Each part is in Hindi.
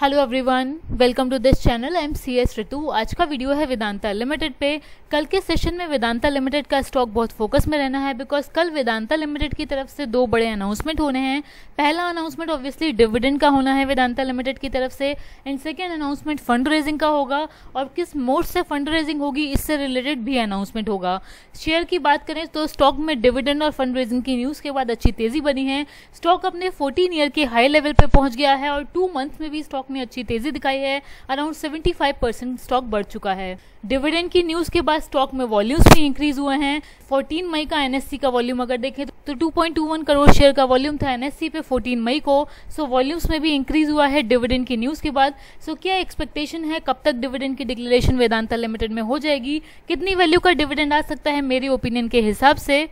Hello everyone, welcome to this channel. I am CS Ritu. आज का वीडियो है वेदांता लिमिटेड पे। कल के सेशन में वेदांता लिमिटेड का स्टॉक बहुत फोकस में रहना है बिकॉज कल वेदांता लिमिटेड की तरफ से दो बड़े अनाउंसमेंट होने हैं। पहला अनाउंसमेंट ऑब्वियसली डिविडेंड का होना है वेदांता लिमिटेड की तरफ से, and second announcement fund raising का होगा, और किस मोड से फंड रेजिंग होगी इससे रिलेटेड भी अनाउंसमेंट होगा। शेयर की बात करें तो स्टॉक में डिविडेंड और फंड रेजिंग की न्यूज़ के बाद अच्छी तेजी बनी है। स्टॉक अपने 14 ईयर के हाई लेवल पे पहुंच गया है और 2 मंथ में भी स्टॉक में अच्छी तेजी दिखाई है। अराउंड 75% स्टॉक बढ़ चुका है। डिविडेंड की न्यूज़ के बाद स्टॉक में वॉल्यूम्स भी इंक्रीज हुए हैं। 14 मई का NSE का वॉल्यूम अगर देखें तो 2.21 करोड़ शेयर का वॉल्यूम था NSE पे 14 मई को। सो वॉल्यूम्स में भी इंक्रीज हुआ है डिविडेंड की न्यूज़ के बाद। सो क्या एक्सपेक्टेशन है, कब तक डिविडेंड की डिक्लेरेशन वेदांता लिमिटेड में हो जाएगी, कितनी वैल्यू का डिविडेंड आ सकता है मेरे ओपिनियन के हिसाब से,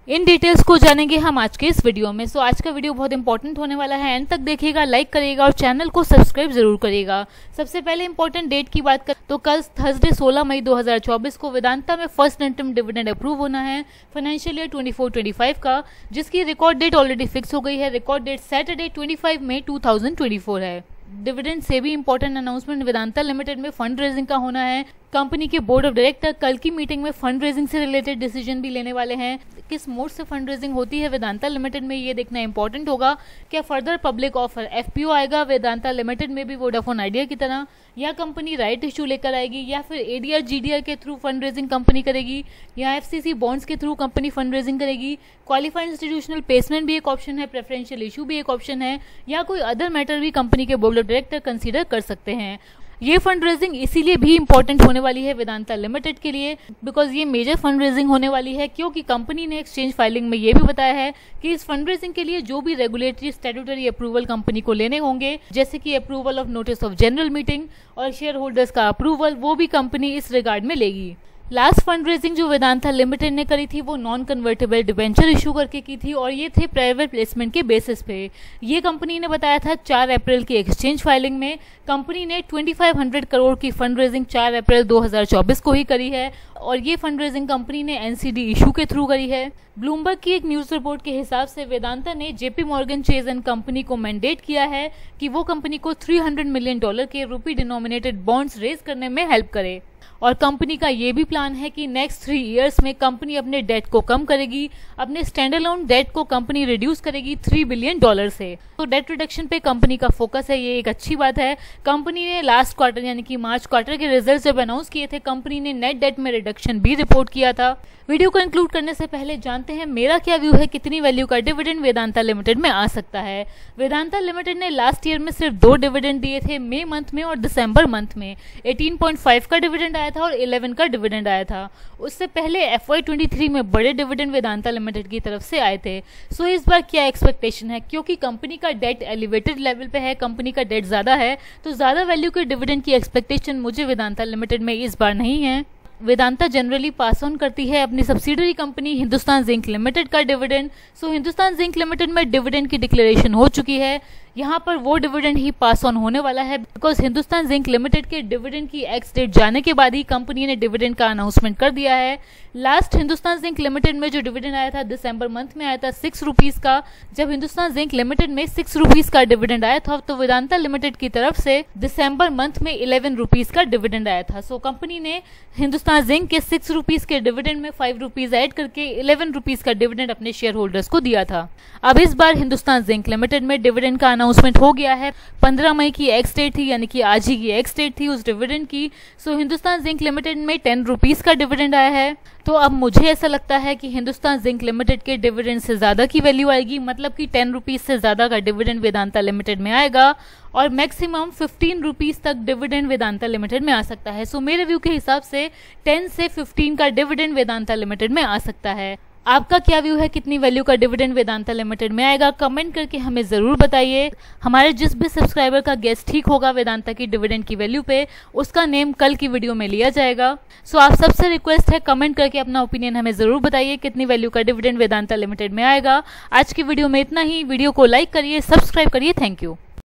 इन डिटेल्स को जानेंगे हम आज के इस वीडियो में। सो आज का वीडियो बहुत इंपॉर्टेंट होने वाला है, एंड तक देखिएगा, लाइक करिएगा और चैनल को सब्सक्राइब जरूर करिएगा। सबसे पहले इंपॉर्टेंट डेट की बात करें तो कल थर्सडे 16 मई 2024 को वेदांता में फर्स्ट इंटरम डिविडेंड अप्रूव होना है फाइनेंशियल ईयर 24-25 का, जिसकी रिकॉर्ड डेट ऑलरेडी फिक्स हो गई है। रिकॉर्ड डेट सैटरडे 25 मई 2024 है। डिविडेंड से भी इंपॉर्टेंट अनाउंसमेंट वेदांता लिमिटेड में फंड रेजिंग का होना है। कंपनी के बोर्ड ऑफ डायरेक्टर कल की मीटिंग में फंड रेजिंग से रिलेटेड डिसीजन भी लेने वाले हैं। किस मोड से फंड रेजिंग होती है वेदांता लिमिटेड में ये देखना इंपॉर्टेंट होगा। क्या फर्दर पब्लिक ऑफर FPO आएगा वेदांता लिमिटेड में भी वोडाफोन आइडिया की तरह, या कंपनी राइट इशू लेकर आएगी, या फिर ADR GDR के थ्रू फंड रेजिंग कंपनी करेगी, या FCC बॉन्ड्स के थ्रू कंपनी फंड रेजिंग करेगी। क्वालिफाइड इंस्टीट्यूशनल प्लेसमेंट भी एक ऑप्शन है, प्रेफरेंशियल इशू भी एक ऑप्शन है, या कोई अदर मैटर भी कंपनी के बोर्ड ऑफ डायरेक्टर कंसीडर कर सकते हैं। ये फंड रेजिंग इसीलिए भी इंपॉर्टेंट होने वाली है वेदांता लिमिटेड के लिए बिकॉज ये मेजर फंड रेजिंग होने वाली है, क्योंकि कंपनी ने एक्सचेंज फाइलिंग में ये भी बताया है कि इस फंड रेजिंग के लिए जो भी रेगुलेटरी स्टैट्यूटरी अप्रूवल कंपनी को लेने होंगे, जैसे कि approval of notice of general meeting और शेयर होल्डर्स का अप्रूवल, वो भी कंपनी इस रिगार्ड में लेगी। लास्ट फंड रेजिंग जो वेदांता लिमिटेड ने करी थी वो नॉन कन्वर्टेबल डिबेंचर इशू करके की थी, और ये थे प्राइवेट प्लेसमेंट के बेसिस पे। ये कंपनी ने बताया था 4 अप्रैल की एक्सचेंज फाइलिंग में कंपनी ने 2500 करोड़ की फंड रेजिंग 4 अप्रैल 2024 को ही करी है, और ये फंड रेजिंग कंपनी ने NCD इशू के थ्रू करी है। ब्लूमबर्ग की एक न्यूज रिपोर्ट के हिसाब से वेदांता ने JP Morgan chase and company को मैंडेट किया है कि वो कंपनी को $300 मिलियन के रूपी डिनोमिनेटेड बॉन्ड्स रेज करने में हेल्प करे, और कंपनी का ये भी प्लान है कि नेक्स्ट 3 इयर्स में कंपनी अपने डेट को कम करेगी। अपने स्टैंड अलोन डेट को कंपनी रिड्यूस करेगी $3 बिलियन से। तो डेट रिडक्शन पे कंपनी का फोकस है, ये एक अच्छी बात है। कंपनी ने लास्ट क्वार्टर यानी कि मार्च क्वार्टर के रिजल्ट जब अनाउंस किए थे, कंपनी ने नेट डेट में रिडक्शन भी रिपोर्ट किया था। वीडियो को इंक्लूड करने से पहले जानते हैं मेरा क्या व्यू है, कितनी वैल्यू का डिविडेंड वेदांता लिमिटेड में आ सकता है। वेदांता लिमिटेड ने लास्ट ईयर में सिर्फ 2 डिविडेंड दिए थे, मई मंथ में और दिसंबर मंथ में। 18.5 का डिविडेंड आया था और 11 का डिविडेंड आया था। उससे पहले FY23 में बड़े डिविडेंड वेदांता लिमिटेड की तरफ से आए थे। सो इस बार क्या एक्सपेक्टेशन है, क्योंकि कंपनी का डेट एलिवेटेड लेवल पे है, कंपनी का डेट ज्यादा है, तो ज्यादा वैल्यू के डिविडेंड की एक्सपेक्टेशन मुझे वेदांता लिमिटेड में इस बार नहीं है। वेदांता जनरली पास ऑन करती है अपनी subsidiary company Hindustan zinc limited का डिविडेंड। सो हिंदुस्तान जिंक लिमिटेड में डिविडेंड की डिक्लेरेशन हो चुकी है, यहाँ पर वो डिविडेंड ही पास ऑन होने वाला है बिकॉज हिंदुस्तान जिंक लिमिटेड के डिविडेंड की एक्स डेट जाने के बाद ही कंपनी ने डिविडेंड का अनाउंसमेंट कर दिया है। लास्ट हिंदुस्तान जिंक लिमिटेड में जो डिविडेंड आया था दिसंबर मंथ में आया था 6 रुपीज का। जब हिंदुस्तान जिंक लिमिटेड में 6 रुपीज का डिविडेंड आया था तो वेदांता लिमिटेड की तरफ से दिसंबर मंथ में 11 रुपीज का डिविडेंड आया था। सो कंपनी ने हिंदुस्तान जिंक के 6 रुपीज के डिविडेंड में 5 रुपीज ऐड करके 11 रुपीज का डिविडेंड अपने शेयर होल्डर्स को दिया था। अब इस बार हिंदुस्तान जिंक लिमिटेड में डिविडेंड का अनाउंसमेंट हो गया है। 15 मई की एक्स डेट थी, यानी कि आज ही की एक्स डेट थी उस डिविडेंड की। सो हिंदुस्तान जिंक लिमिटेड में 10 रुपीज का डिविडेंड आया है। तो अब मुझे ऐसा लगता है कि हिंदुस्तान जिंक लिमिटेड के डिविडेंड से ज्यादा की वैल्यू आएगी, मतलब कि 10 रुपीज से ज्यादा का डिविडेंड वेदांता लिमिटेड में आएगा, और मैक्सिमम 15 रुपीज तक डिविडेंड वेदांता लिमिटेड में आ सकता है। सो मेरे व्यू के हिसाब से 10 से 15 का डिविडेंड वेदांता लिमिटेड में आ सकता है। आपका क्या व्यू है, कितनी वैल्यू का डिविडेंड वेदांता लिमिटेड में आएगा, कमेंट करके हमें जरूर बताइए। हमारे जिस भी सब्सक्राइबर का गेस ठीक होगा वेदांता की डिविडेंड की वैल्यू पे, उसका नेम कल की वीडियो में लिया जाएगा। सो आप सबसे रिक्वेस्ट है, कमेंट करके अपना ओपिनियन हमें जरूर बताइए कितनी वैल्यू का डिविडेंड वेदांता लिमिटेड में आएगा। आज की वीडियो में इतना ही। वीडियो को लाइक करिए, सब्सक्राइब करिए। Thank you.